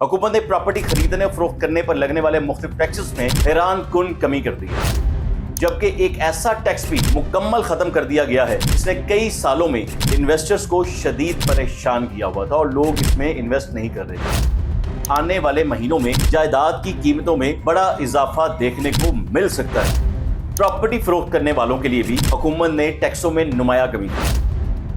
हुकूमत ने प्रॉपर्टी खरीदने और फरोख्त करने पर लगने वाले मुख्तलिफ टैक्सेस में हैरान कुन कमी कर दी है, जबकि एक ऐसा टैक्स भी मुकम्मल खत्म कर दिया गया है जिसने कई सालों में इन्वेस्टर्स को शदीद परेशान किया हुआ था और लोग इसमें इन्वेस्ट नहीं कर रहे थे। आने वाले महीनों में जायदाद की कीमतों में बड़ा इजाफा देखने को मिल सकता है। प्रॉपर्टी फरोख्त करने वालों के लिए भी हुकूमत ने टैक्सों में नुमाया कमी की।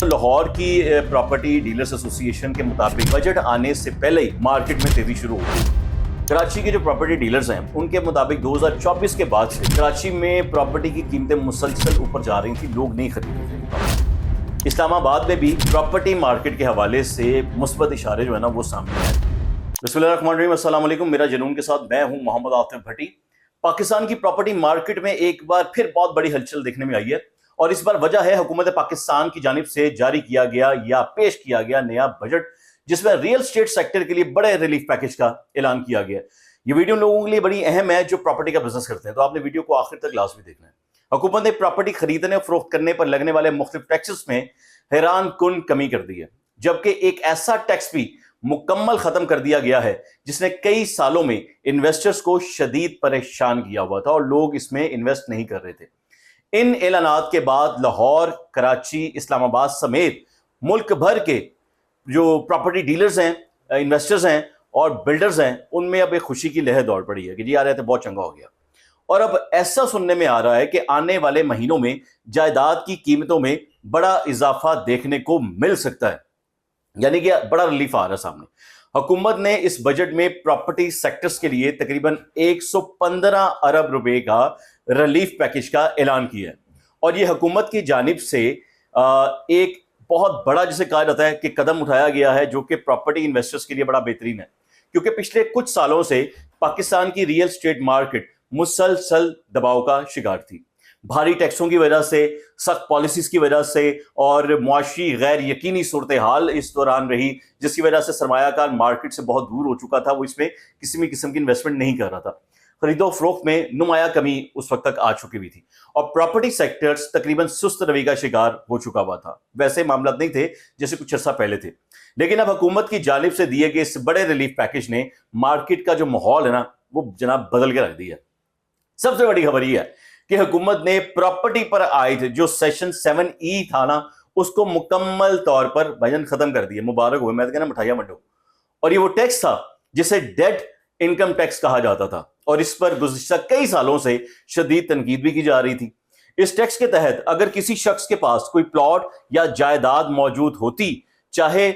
लाहौर की प्रॉपर्टी डीलर्स एसोसिएशन के मुताबिक बजट आने से पहले ही मार्केट में तेजी शुरू हो गई। कराची के जो प्रॉपर्टी डीलर्स हैं उनके मुताबिक 2024 के बाद से कराची में प्रॉपर्टी की कीमतें मुसलसल ऊपर जा रही थी, लोग नहीं खरीद रहे थे। इस्लामाबाद में भी प्रॉपर्टी मार्केट के हवाले से मुस्बत इशारे जो है ना वो सामने आए। बिस्मिल्लाहिर्रहमानिर्रहीम, अस्सलाम वालेकुम। मेरा जुनून के साथ मैं हूं मोहम्मद आतिफ भट्टी। पाकिस्तान की प्रॉपर्टी मार्केट में एक बार फिर बहुत बड़ी हलचल देखने में आई है और इस बार वजह है हुकूमत पाकिस्तान की जानिब से जारी किया गया या पेश किया गया नया बजट, जिसमें रियल स्टेट सेक्टर के लिए बड़े रिलीफ पैकेज का ऐलान किया गया। ये वीडियो लोगों के लिए बड़ी अहम है जो प्रॉपर्टी का बिजनेस करते हैं, तो आपने वीडियो को आखिर तक लाजमी देखना है। हुकूमत ने प्रॉपर्टी खरीदने और फरोख्त करने पर लगने वाले मुख्तलिफ टैक्सेस में हैरान कुन कमी कर दी है, जबकि एक ऐसा टैक्स भी मुकम्मल खत्म कर दिया गया है जिसने कई सालों में इन्वेस्टर्स को शदीद परेशान किया हुआ था और लोग इसमें इन्वेस्ट नहीं कर रहे थे। इन ऐलानात के बाद लाहौर, कराची, इस्लामाबाद समेत मुल्क भर के जो प्रॉपर्टी डीलर्स हैं, इन्वेस्टर्स हैं और बिल्डर्स हैं, उनमें अब एक खुशी की लहर दौड़ पड़ी है कि जी आ रहे थे, बहुत चंगा हो गया। और अब ऐसा सुनने में आ रहा है कि आने वाले महीनों में जायदाद की कीमतों में बड़ा इजाफा देखने को मिल सकता है, यानी कि बड़ा रिलीफ आ रहा है सामने। हुकूमत ने इस बजट में प्रॉपर्टी सेक्टर्स के लिए तकरीबन 115 अरब रुपए का रिलीफ पैकेज का ऐलान किया है और ये हुकूमत की जानिब से एक बहुत बड़ा, जिसे कहा जाता है कि कदम उठाया गया है, जो कि प्रॉपर्टी इन्वेस्टर्स के लिए बड़ा बेहतरीन है, क्योंकि पिछले कुछ सालों से पाकिस्तान की रियल स्टेट मार्केट मुसलसल दबाव का शिकार थी। भारी टैक्सों की वजह से, सख्त पॉलिसीज की वजह से और मुआशी गैर यकीनी सूरत हाल इस दौरान रही, जिसकी वजह से सरमायाकार मार्केट से बहुत दूर हो चुका था। वो इसमें किसी भी किस्म की इन्वेस्टमेंट नहीं कर रहा था। खरीदो फरोख्त में नुमाया कमी उस वक्त तक आ चुकी हुई थी और प्रॉपर्टी सेक्टर्स तकरीबन सुस्त रवैये का शिकार हो चुका हुआ था। वैसे मामला नहीं थे जैसे कुछ अर्सा पहले थे, लेकिन अब हुकूमत की जानिब से दिए गए इस बड़े रिलीफ पैकेज ने मार्केट का जो माहौल है ना वो जनाब बदल के रख दिया। सबसे बड़ी खबर यह है कि हुकूमत ने प्रॉपर्टी पर आयद जो सेक्शन 7E था ना, उसको मुकम्मल तौर पर भाईजान खत्म कर दिया। मुबारक हो, मैं तो कहना मिठाइयां बंटो। और ये वो टैक्स था जिसे डेड इनकम टैक्स कहा जाता था और इस पर गुज़िश्ता कई सालों से शदीद तनकीद भी की जा रही थी। इस टैक्स के तहत अगर किसी शख्स के पास कोई प्लॉट या जायदाद मौजूद होती, चाहे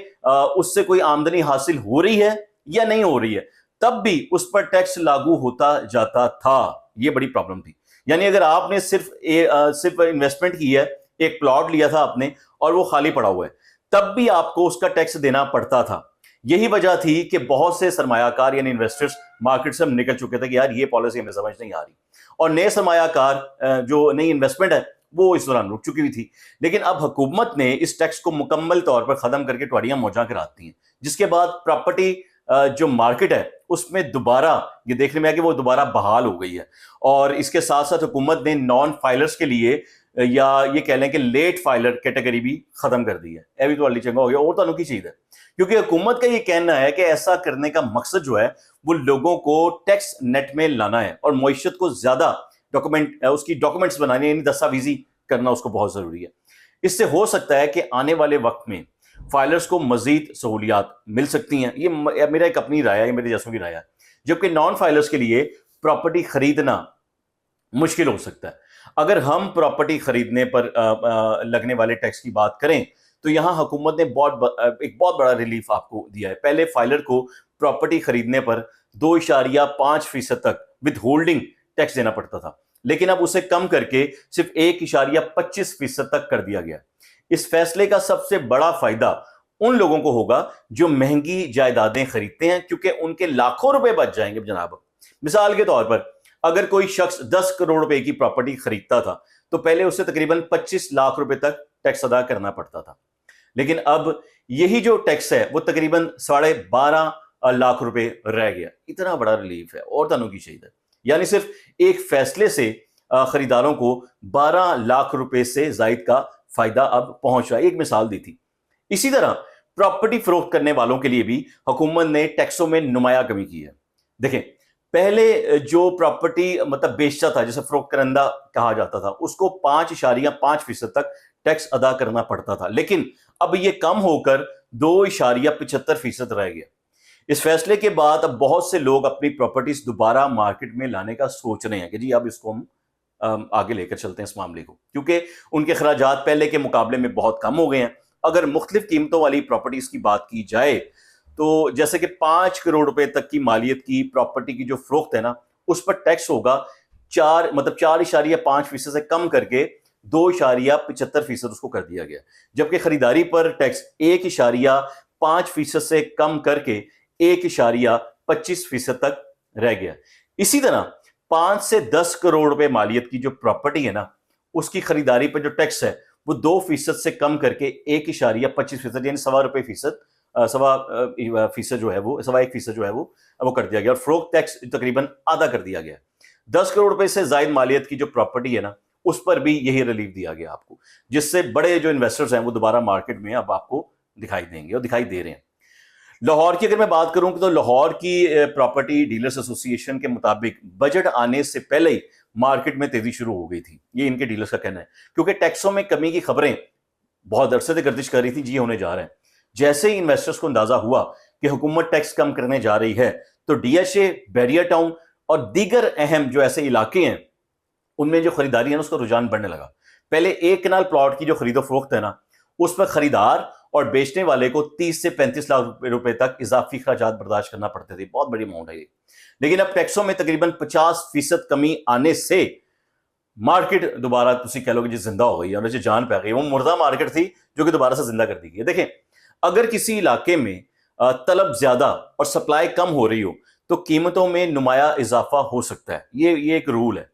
उससे कोई आमदनी हासिल हो रही है या नहीं हो रही है, तब भी उस पर टैक्स लागू होता जाता था। यह बड़ी प्रॉब्लम थी। यानी अगर आपने सिर्फ इन्वेस्टमेंट की है, एक प्लॉट लिया था आपने और वो खाली पड़ा हुआ है, तब भी आपको उसका टैक्स देना पड़ता था। यही वजह थी कि बहुत से सरमायाकार यानी इन्वेस्टर्स मार्केट से हम निकल चुके थे कि यार ये पॉलिसी हमें समझ नहीं आ रही, और नए सरमायाकार जो नई इन्वेस्टमेंट है वो इस दौरान रुक चुकी हुई थी। लेकिन अब हुकूमत ने इस टैक्स को मुकम्मल तौर पर खत्म करके टवाड़ियां मौजा कराती हैं, जिसके बाद प्रॉपर्टी जो मार्केट है उसमें दोबारा ये देखने में आया कि वो दोबारा बहाल हो गई है। और इसके साथ साथ हुकूमत ने नॉन फाइलर्स के लिए या ये कह लें कि लेट फाइलर कैटेगरी भी खत्म कर दी है। ये भी तो अली चंगा हो गया और तो की चीज है, क्योंकि हुकूमत का ये कहना है कि ऐसा करने का मकसद जो है वो लोगों को टैक्स नेट में लाना है और मईशत को ज्यादा उसकी डॉक्यूमेंट्स बनाने यानी दस्तावेजी करना उसको बहुत जरूरी है। इससे हो सकता है कि आने वाले वक्त में फाइलर्स को मजीद सहूलियात मिल सकती हैं। ये मेरा एक अपनी राय है, मेरे जैसों की राय है। जबकि नॉन फाइलर्स के लिए प्रॉपर्टी खरीदना मुश्किल हो सकता है। अगर हम प्रॉपर्टी खरीदने पर लगने वाले टैक्स की बात करें तो यहां हुकूमत ने एक बहुत बड़ा रिलीफ आपको दिया है। पहले फाइलर को प्रॉपर्टी खरीदने पर 2.5% तक विद होल्डिंग टैक्स देना पड़ता था, लेकिन अब उसे कम करके सिर्फ 1.25% तक कर दिया गया। इस फैसले का सबसे बड़ा फायदा उन लोगों को होगा जो महंगी जायदादें खरीदते हैं, क्योंकि उनके लाखों रुपए बच जाएंगे जनाब। मिसाल के तौर पर अगर कोई शख्स 10 करोड़ रुपए की प्रॉपर्टी खरीदता था तो पहले उसे तकरीबन 25 लाख रुपए तक टैक्स अदा करना पड़ता था, लेकिन अब यही जो टैक्स है वो तकरीबन 12.5 लाख रुपए रह गया। इतना बड़ा रिलीफ है और तनों की चाहिए, यानी सिर्फ एक फैसले से खरीदारों को 12 लाख रुपए से जायद का फायदा अब पहुंच रहा है। एक मिसाल दी थी। इसी तरह प्रॉपर्टी फरोख्त करने वालों के लिए भी हुकूमत ने टैक्सों में नुमाया कमी की है। देखें, पहले जो प्रॉपर्टी मतलब बेचता था, जैसे फरोख्त करंदा कहा जाता था, उसको 5.5% तक टैक्स अदा करना पड़ता था, लेकिन अब यह कम होकर 2.75% रह गया। इस फैसले के बाद अब बहुत से लोग अपनी प्रॉपर्टीज दोबारा मार्केट में लाने का सोच रहे हैं कि जी अब इसको हम आगे लेकर चलते हैं इस मामले को, क्योंकि उनके खर्चात पहले के मुकाबले में बहुत कम हो गए हैं। अगर मुख्तलिफ कीमतों वाली प्रॉपर्टीज की बात की जाए तो जैसे कि 5 करोड़ रुपए तक की मालियत की प्रॉपर्टी की जो फरोख्त है ना, उस पर टैक्स होगा 4.5% से कम करके 2.75% उसको कर दिया गया, जबकि खरीदारी पर टैक्स 1.5% से कम करके 1.25% तक रह गया। इसी तरह 5 से 10 करोड़ रुपए मालियत की जो प्रॉपर्टी है ना, उसकी खरीदारी पर जो टैक्स है वो 2% से कम करके 1.25% यानी सवा 1% जो है वो कर दिया गया, और फरोख्त टैक्स तकरीबन आधा कर दिया गया। 10 करोड़ रुपए से जायद मालियत की जो प्रॉपर्टी है ना, उस पर भी यही रिलीफ दिया गया आपको, जिससे बड़े जो इन्वेस्टर्स हैं वो दोबारा मार्केट में अब आपको दिखाई देंगे और दिखाई दे रहे हैं। लाहौर की अगर मैं बात करूं तो लाहौर की प्रॉपर्टी डीलर्स एसोसिएशन के मुताबिक बजट आने से पहले ही मार्केट में तेजी शुरू हो गई थी, ये इनके डीलर्स का कहना है, क्योंकि टैक्सों में कमी की खबरें बहुत अरसे से गर्दिश कर रही थी, जी होने जा रहे हैं। जैसे ही इन्वेस्टर्स को अंदाजा हुआ कि हुकूमत टैक्स कम करने जा रही है, तो डीएचए, बैरियर टाउन और दीगर अहम जो ऐसे इलाके हैं उनमें जो खरीदारी है ना, उसका रुझान बढ़ने लगा। पहले एक कनाल प्लॉट की जो खरीदो फरोख्त है ना, उस पर खरीदार और बेचने वाले को 30 से 35 लाख रुपए तक इजाफी खर्चात बर्दाश्त करना पड़ते थे। बहुत बड़ी अमाउंट है ये। लेकिन अब टैक्सों में तकरीबन 50% कमी आने से मार्केट दोबारा तुसी कह लो कि जिंदा हो गई है, जान पै गई। वो मुर्दा मार्केट थी जो कि दोबारा से जिंदा कर दी गई है। देखें, अगर किसी इलाके में तलब ज्यादा और सप्लाई कम हो रही हो तो कीमतों में नुमाया इजाफा हो सकता है। ये एक रूल है।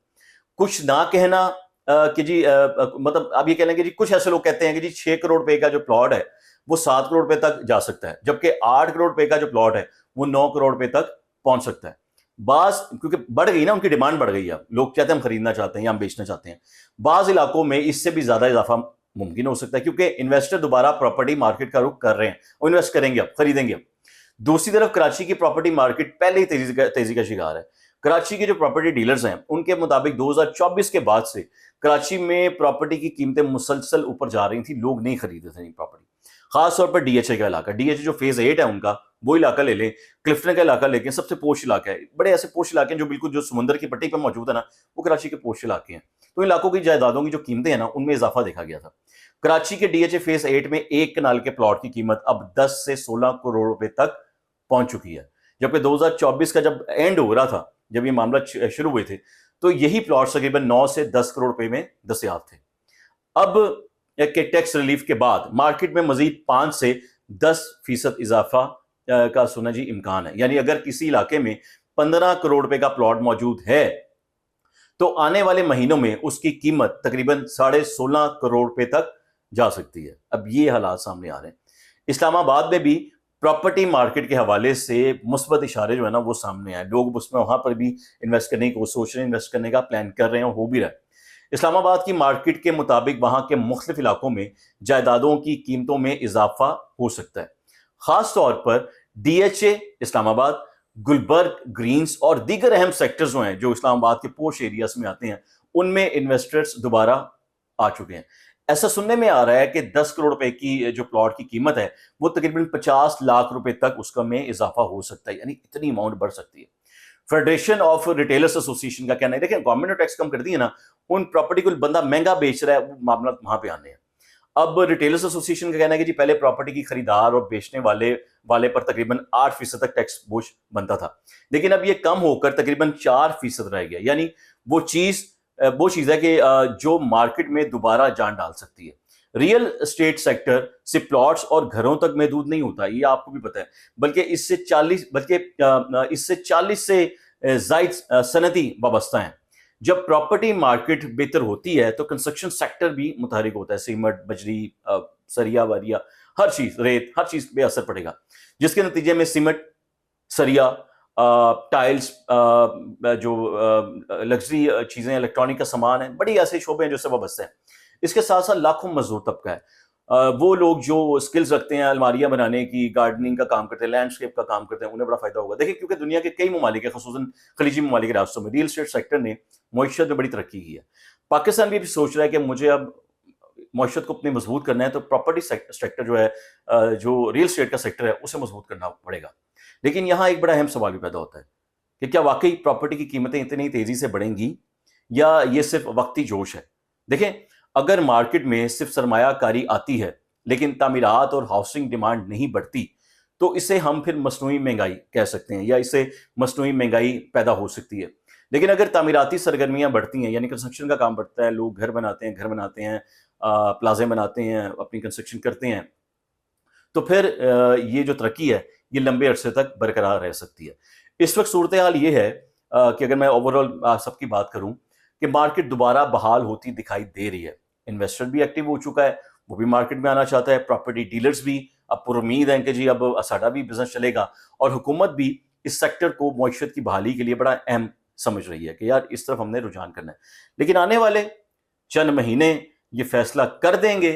कुछ ना कहना कि जी मतलब आप ये कह लेंगे जी, कुछ ऐसे लोग कहते हैं कि जी 6 करोड़ रुपए का जो प्लॉट है वो 7 करोड़ रुपए तक जा सकता है, जबकि 8 करोड़ रुपए का जो प्लॉट है वो 9 करोड़ रुपए तक पहुंच सकता है। बाज क्योंकि बढ़ गई ना, उनकी डिमांड बढ़ गई है, लोग चाहते हैं हम खरीदना चाहते हैं या हम बेचना चाहते हैं। बाज इलाकों में इससे भी ज्यादा इजाफा मुमकिन हो सकता है, क्योंकि इन्वेस्टर दोबारा प्रॉपर्टी मार्केट का रुख कर रहे हैं और इन्वेस्ट करेंगे, अब खरीदेंगे। दूसरी तरफ कराची की प्रॉपर्टी मार्केट पहले ही तेजी का शिकार है। कराची के जो प्रॉपर्टी डीलर्स हैं उनके मुताबिक 2024 के बाद से कराची में प्रॉपर्टी की कीमतें मुसलसल ऊपर जा रही थी, लोग नहीं खरीदे थे प्रॉपर्टी। खासतौर पर डीएचए का इलाका, डीएचए जो फेज 8 है उनका, वो इलाका ले लें, क्लिफ्टन का इलाका लेके, सबसे पोश इलाका है। बड़े ऐसे पोश इलाके हैं जो बिल्कुल जो समुद्र की पट्टी पर मौजूद है ना, वो कराची के पोश इलाके हैं। तो इलाकों की जायदादों की जो कीमतें हैं ना, उनमें इजाफा देखा गया था। कराची के डीएचए फेज 8 में एक कनाल के प्लॉट की कीमत अब 10 से 16 करोड़ रुपए तक पहुंच चुकी है, जबकि 2024 का जब एंड हो रहा था, जब ये मामला शुरू हुए थे, तो यही प्लॉट तकरीबन 9 से 10 करोड़ रुपए में दस्तयाब थे। अब के टैक्स रिलीफ के बाद मार्केट में मजीद 5 से 10% इजाफा का सुना जी इम्कान है। यानी अगर किसी इलाके में 15 करोड़ रुपए का प्लॉट मौजूद है तो आने वाले महीनों में उसकी कीमत तकरीबन 16.5 करोड़ रुपए तक जा सकती है। अब ये हालात सामने आ रहे हैं। इस्लामाबाद में भी प्रॉपर्टी मार्केट के हवाले से मुस्बत इशारे जो है ना वो सामने आए। लोग उसमें वहां पर भी इन्वेस्ट करने की सोच रहे हैं, इन्वेस्ट करने का प्लान कर रहे हैं और हो भी रहा है। इस्लामाबाद की मार्केट के मुताबिक वहां के मुख्तलिफ इलाकों में जायदादों की कीमतों में इजाफा हो सकता है। खास तौर पर डीएचए इस्लामाबाद, गुलबर्ग, ग्रीन्स और दीगर अहम सेक्टर्स जो हैं जो इस्लामाबाद के पोश एरियाज में आते हैं, उनमें इन्वेस्टर्स दोबारा आ चुके हैं। ऐसा सुनने में आ रहा है कि 10 करोड़ रुपए की जो प्लॉट की कीमत है वो तकरीबन 50 लाख रुपए तक उसका में इजाफा हो सकता है, यानी इतनी अमाउंट बढ़ सकती है। फेडरेशन ऑफ रिटेलर्स एसोसिएशन का कहना है, देखिए गवर्नमेंट ने टैक्स कम कर दिया ना, उन प्रॉपर्टी को बंदा महंगा बेच रहा है, वो मामला वहां पे आने हैं। अब रिटेलर्स एसोसिएशन का कहना है कि जी पहले प्रॉपर्टी की खरीदार और बेचने वाले पर तकरीबन 8% तक टैक्स बोझ बनता था, लेकिन अब ये कम होकर तकरीबन 4% रह गया। यानी वो चीज है कि जो मार्केट में दोबारा जान डाल सकती है। रियल एस्टेट सेक्टर सिर्फ प्लॉट्स और घरों तक महदूद नहीं होता, ये आपको भी पता है, बल्कि इससे 40 से जायद सनती वाबस्ता हैं। जब प्रॉपर्टी मार्केट बेहतर होती है तो कंस्ट्रक्शन सेक्टर भी मुतहरिक होता है। सीमेंट, बजरी, सरिया वरिया, हर चीज, रेत, हर चीज पे असर पड़ेगा, जिसके नतीजे में सीमेंट, सरिया, टाइल्स, जो लग्जरी चीजें, इलेक्ट्रॉनिक का सामान है, बड़ी ऐसे शोबे हैं जो सब वाबस्ते हैं। इसके साथ साथ लाखों मजदूर तबका है। वो लोग जो स्किल्स रखते हैं अलमारियां बनाने की, गार्डनिंग का काम करते हैं, लैंडस्केप का काम करते हैं, उन्हें बड़ा फायदा होगा। देखिए, क्योंकि दुनिया के कई ममालिक है, खसूसन खलीजी ममालिक के रास्तों में रियल एस्टेट सेक्टर ने मईशत में बड़ी तरक्की की है। पाकिस्तान भी सोच रहा है कि मुझे अब मईशत को अपनी मजबूत करना है, तो प्रॉपर्टी सेक्टर जो है, जो रियल एस्टेट का सेक्टर है, उसे मजबूत करना पड़ेगा। लेकिन यहाँ एक बड़ा अहम सवाल भी पैदा होता है कि क्या वाकई प्रॉपर्टी की कीमतें इतनी तेजी से बढ़ेंगी या ये सिर्फ वक्ती जोश है। देखें, अगर मार्केट में सिर्फ सरमायाकारी आती है लेकिन तामीरात और हाउसिंग डिमांड नहीं बढ़ती, तो इसे हम फिर मसनूई महंगाई कह सकते हैं या इसे मसनूई महंगाई पैदा हो सकती है। लेकिन अगर तामीराती सरगर्मियां बढ़ती हैं, यानी कंस्ट्रक्शन का काम बढ़ता है, लोग घर बनाते हैं, प्लाजे बनाते हैं, अपनी कंस्ट्रक्शन करते हैं, तो फिर ये जो तरक्की है ये लंबे अरसे तक बरकरार रह सकती है। इस वक्त सूरत हाल ये है कि अगर मैं ओवरऑल सबकी बात करूं कि मार्केट दोबारा बहाल होती दिखाई दे रही है। इन्वेस्टर भी एक्टिव हो चुका है, वो भी मार्केट में आना चाहता है, प्रॉपर्टी डीलर्स भी अब पुरुमीद हैं कि जी अब साडा भी बिजनेस चलेगा, और हुकूमत भी इस सेक्टर को मईशत की बहाली के लिए बड़ा अहम समझ रही है कि यार इस तरफ हमने रुझान करना है। लेकिन आने वाले चंद महीने ये फैसला कर देंगे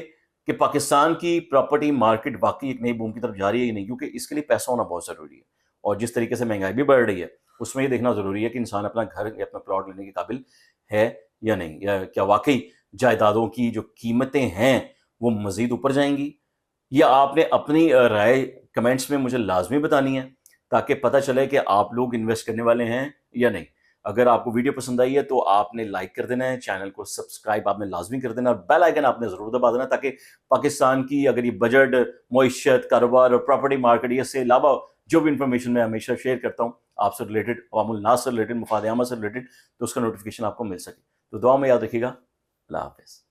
कि पाकिस्तान की प्रॉपर्टी मार्केट वाकई एक नई बूम की तरफ जा रही है या नहीं, क्योंकि इसके लिए पैसा होना बहुत ज़रूरी है। और जिस तरीके से महंगाई भी बढ़ रही है, उसमें ये देखना ज़रूरी है कि इंसान अपना घर या अपना प्लॉट लेने के काबिल है या नहीं, या क्या वाकई जायदादों की जो कीमतें हैं वो मज़ीद ऊपर जाएंगी। या आपने अपनी राय कमेंट्स में मुझे लाजमी बतानी है, ताकि पता चले कि आप लोग इन्वेस्ट करने वाले हैं या नहीं। अगर आपको वीडियो पसंद आई है तो आपने लाइक कर देना है, चैनल को सब्सक्राइब आपने लाजमी कर देना, और बेल आइकन आपने ज़रूर दबा देना, ताकि पाकिस्तान की अगर ये बजट, मईशत, कारोबार और प्रॉपर्टी मार्केट, इससे अलावा जो भी इंफॉर्मेशन मैं हमेशा शेयर करता हूँ आपसे रिलेटेड, अवामुल नास से रिलेटेड, मुफाद आमा से रिलेटेड, तो उसका नोटिफिकेशन आपको मिल सके। तो दुआ में याद रखिएगा। अल्लाह हाफ़िज़।